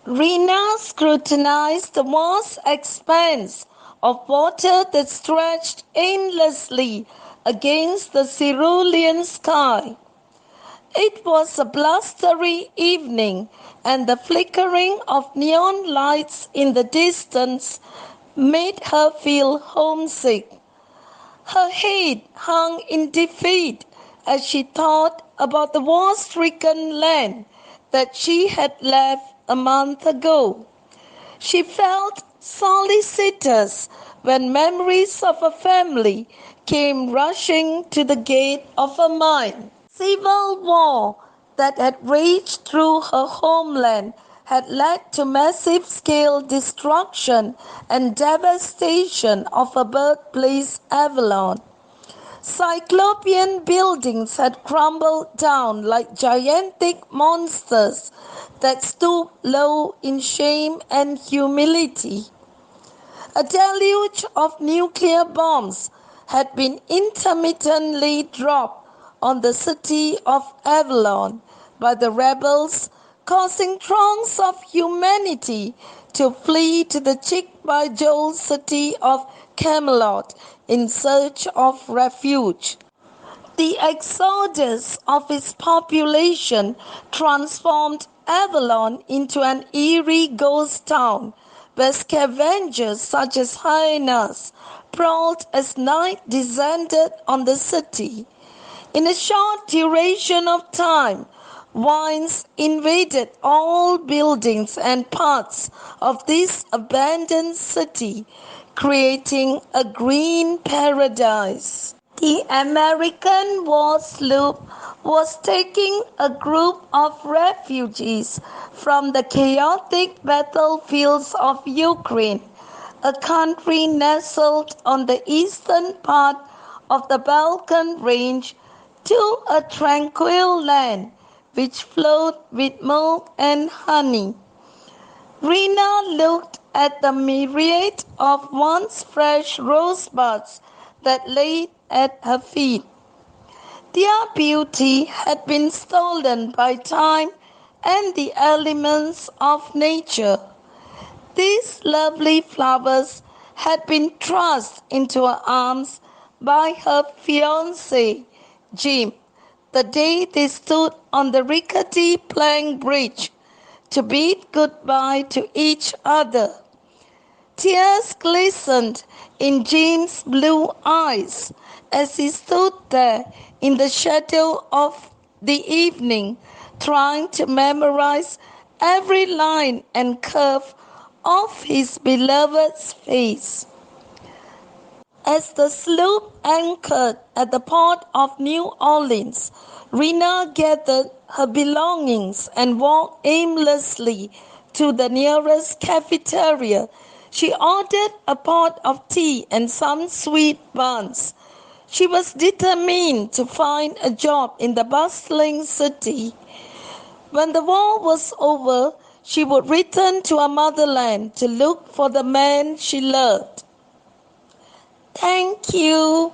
Rina scrutinized the vast expanse of water that stretched endlessly against the cerulean sky. It was a blustery evening, and the flickering of neon lights in the distance made her feel homesick. Her head hung in defeat as she thought about the war-stricken land that she had left a month ago. She felt solicitous when memories of her family came rushing to the gate of her mind. Civil war that had raged through her homeland had led to massive scale destruction and devastation of her birthplace Avalon. Cyclopean buildings had crumbled down like gigantic monsters that stooped low in shame and humility. A deluge of nuclear bombs had been intermittently dropped on the city of Avalon by the rebels, causing throngs of humanity to flee to the chick-by-jowl city of Camelot in search of refuge. The exodus of its population transformed Avalon into an eerie ghost town where scavengers such as hyenas prowled as night descended on the city. In a short duration of time, vines invaded all buildings and parts of this abandoned city, creating a green paradise. The American war sloop was taking a group of refugees from the chaotic battlefields of Ukraine, a country nestled on the eastern part of the Balkan Range, to a tranquil land which flowed with milk and honey. Rina looked at the myriad of once fresh rosebuds that lay at her feet. Their beauty had been stolen by time and the elements of nature. These lovely flowers had been thrust into her arms by her fiancé, Jim, the day they stood on the rickety plank bridge to bid goodbye to each other. Tears glistened in Jim's blue eyes as he stood there in the shadow of the evening, trying to memorize every line and curve of his beloved's face. As the sloop anchored at the port of New Orleans, Rina gathered her belongings and walked aimlessly to the nearest cafeteria. She ordered a pot of tea and some sweet buns. She was determined to find a job in the bustling city. When the war was over, she would return to her motherland to look for the man she loved. Thank you.